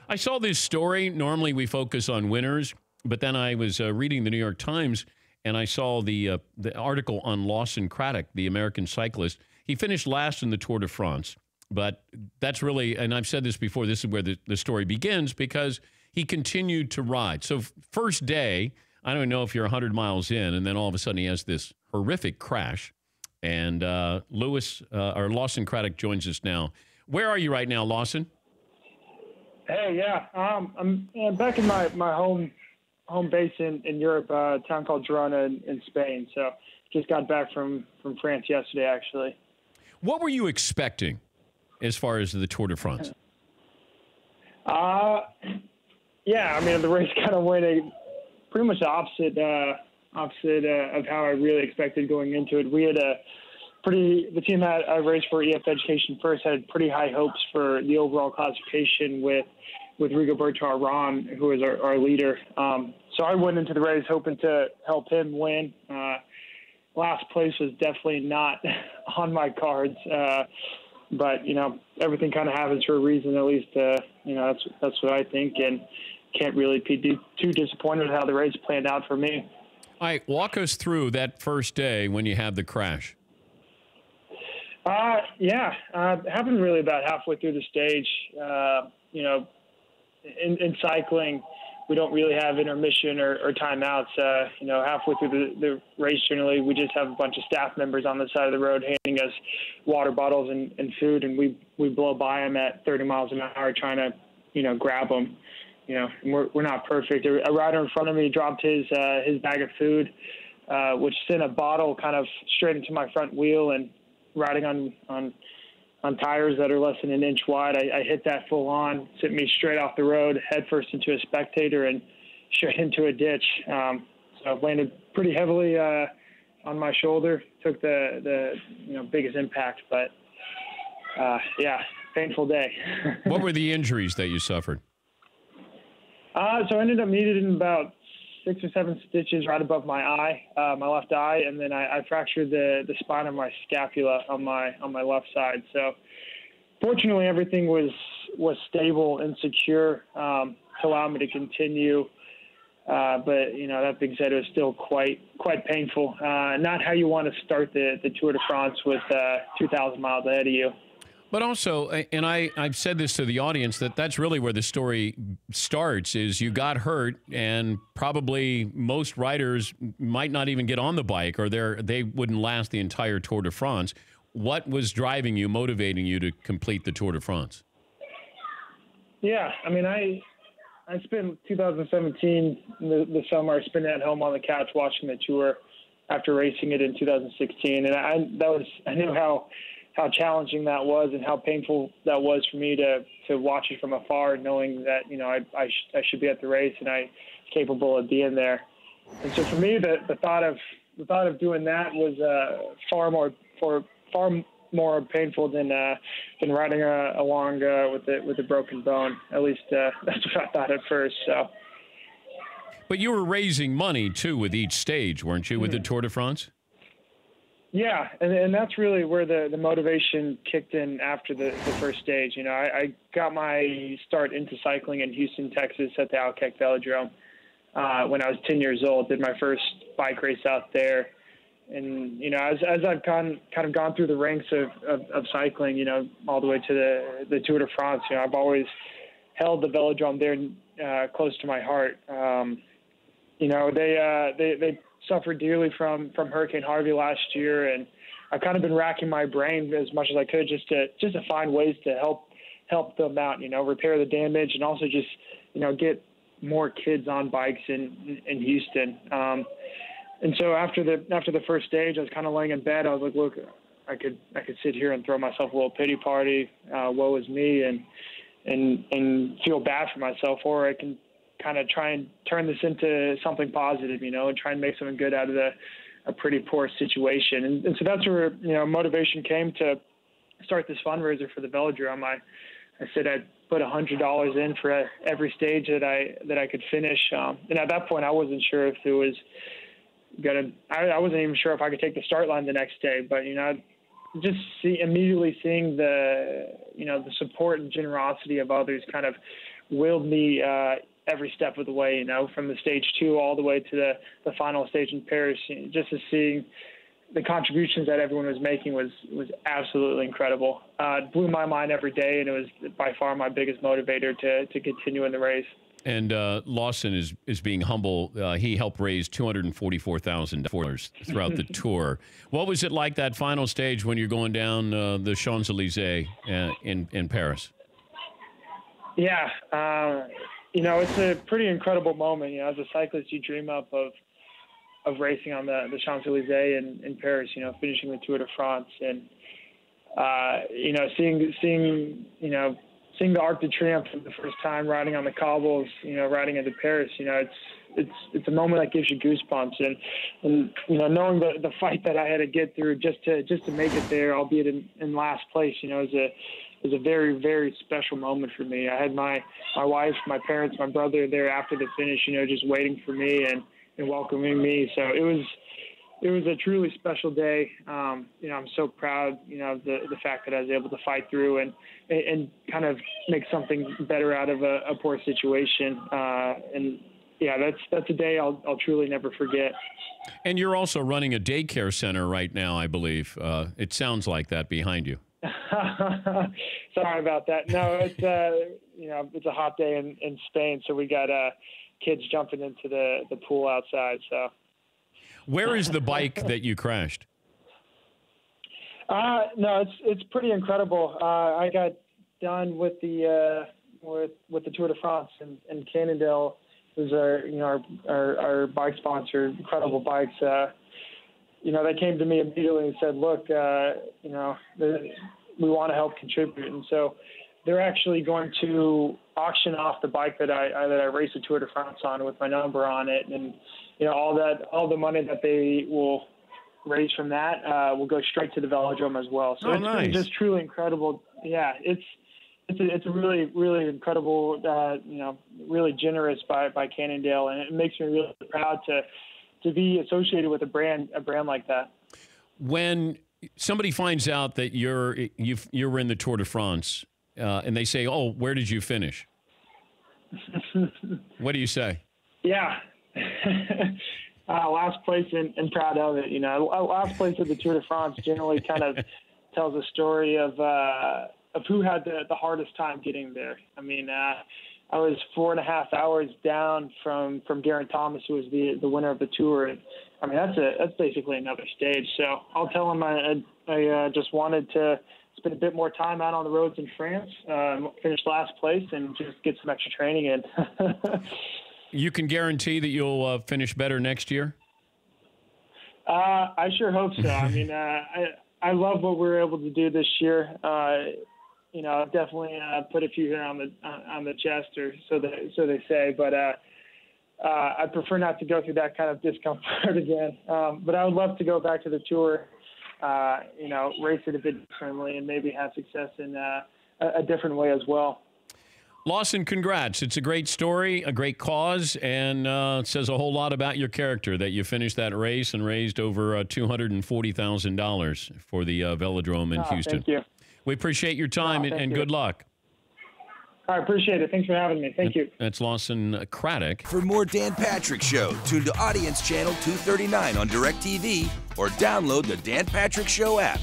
I saw this story. Normally we focus on winners, but then I was reading the New York Times and I saw the article on Lawson Craddock, the American cyclist. He finished last in the Tour de France, but that's really, and I've said this before, this is where the story begins because he continued to ride. So first day, I don't know if you're 100 miles in, and then all of a sudden he has this horrific crash. And Lawson Craddock joins us now. Where are you right now, Lawson? Hey, yeah. I'm back in my home base in Europe, a town called Girona in Spain. So just got back from France yesterday, actually. What were you expecting as far as the Tour de France? Yeah, I mean, the race kind of went pretty much the opposite of how I really expected going into it. We had the team had a race for EF Education First had pretty high hopes for the overall classification with Rigoberto Urán, who is our leader. So I went into the race hoping to help him win. Last place was definitely not on my cards. But, everything kind of happens for a reason, at least, that's what I think, and can't really be too disappointed with how the race planned out for me. All right, walk us through that first day when you have the crash. It happened really about halfway through the stage. In cycling, we don't really have intermission or timeouts. Halfway through the race, generally, we just have a bunch of staff members on the side of the road handing us water bottles and food, and we blow by them at 30 miles an hour trying to, grab them. And we're not perfect. A rider in front of me dropped his bag of food, which sent a bottle kind of straight into my front wheel, and riding on tires that are less than an inch wide, I hit that full on, sent me straight off the road, headfirst into a spectator and straight into a ditch. So I landed pretty heavily on my shoulder, took the biggest impact, but painful day. What were the injuries that you suffered? So I ended up needing about 6 or 7 stitches right above my eye, my left eye, and then I fractured the spine of my scapula on my left side. So fortunately, everything was stable and secure to allow me to continue. But that being said, it was still quite painful. Not how you want to start the Tour de France with 2,000 miles ahead of you. But also, and I've said this to the audience, that's really where the story starts, is you got hurt, and probably most riders might not even get on the bike, or they wouldn't last the entire Tour de France. What was driving you, motivating you to complete the Tour de France? Yeah, I mean, I spent 2017, the summer, I spent at home on the couch watching the Tour after racing it in 2016, and I knew how challenging that was and how painful that was for me to watch it from afar, knowing that, I should be at the race and I'm capable of being there. And so for me, the thought of doing that was far more painful than riding along with a broken bone. At least that's what I thought at first. So. But you were raising money too with each stage, weren't you, with the Tour de France? Yeah, and that's really where the motivation kicked in after the first stage. I got my start into cycling in Houston, Texas at the Alkek Velodrome when I was 10 years old. Did my first bike race out there. And, as I've kind of gone through the ranks of cycling, all the way to the Tour de France, I've always held the velodrome there close to my heart. They suffered dearly from Hurricane Harvey last year, and I've kind of been racking my brain as much as I could just to find ways to help them out, repair the damage, and also just get more kids on bikes in Houston. And so after the first stage, I was kind of laying in bed. I was like, look, I could sit here and throw myself a little pity party, woe is me, and feel bad for myself, or I can kind of try and turn this into something positive, and try and make something good out of a pretty poor situation. And so that's where, motivation came to start this fundraiser for the velodrome. I said I'd put $100 in for every stage that I could finish. And at that point, I wasn't sure if it was I wasn't even sure if I could take the start line the next day, but, immediately seeing the support and generosity of others kind of willed me every step of the way, from the stage 2 all the way to the final stage in Paris. Just to see the contributions that everyone was making was absolutely incredible. It blew my mind every day, and it was by far my biggest motivator to continue in the race. And Lawson is being humble. He helped raise $244,000 throughout the tour. What was it like, that final stage, when you're going down the Champs-Élysées in Paris? Yeah, it's a pretty incredible moment. As a cyclist, you dream up of racing on the Champs-Élysées in Paris, finishing the Tour de France, and seeing the Arc de Triomphe for the first time, riding on the cobbles, riding into Paris, it's a moment that gives you goosebumps, and knowing the fight that I had to get through just to make it there, albeit in last place, is a very, very special moment for me. I had my wife, my parents, my brother there after the finish, just waiting for me and welcoming me. So it was a truly special day. I'm so proud, of the fact that I was able to fight through and kind of make something better out of a poor situation. And yeah, that's a day I'll truly never forget. And you're also running a daycare center right now, I believe. It sounds like that behind you. Sorry about that. No, it's it's a hot day in Spain, so we got kids jumping into the pool outside. So, where is the bike that you crashed? No, it's pretty incredible. I got done with the with the Tour de France in Cannondale. It was our bike sponsor, Incredible Bikes. They came to me immediately and said, look, we want to help contribute. And so they're actually going to auction off the bike that I raced the Tour de France on with my number on it. And, all the money that they will raise from that will go straight to the velodrome as well. So nice. Just truly incredible. Yeah, it's a really, really incredible, really generous by Cannondale. And it makes me really proud to be associated with a brand like that. When somebody finds out that you were in the Tour de France, and they say, "Oh, where did you finish?" What do you say? Yeah, last place and proud of it. Last place at the Tour de France generally kind of tells a story of who had the hardest time getting there. I mean, I was 4.5 hours down from Geraint Thomas, who was the winner of the Tour. And, I mean, that's basically another stage. So I'll tell him I just wanted to spend a bit more time out on the roads in France, finish last place, and just get some extra training in. You can guarantee that you'll finish better next year? I sure hope so. I mean, I love what we were able to do this year. Definitely put a few here on the chest, or so they say. But I prefer not to go through that kind of discomfort again. But I would love to go back to the Tour, race it a bit differently, and maybe have success in a different way as well. Lawson, congrats. It's a great story, a great cause, and it says a whole lot about your character that you finished that race and raised over $240,000 for the velodrome in Houston. Thank you. We appreciate your time and good luck. I appreciate it. Thanks for having me. Thank you. That's Lawson Craddock. For more Dan Patrick Show, tune to Audience Channel 239 on DirecTV or download the Dan Patrick Show app.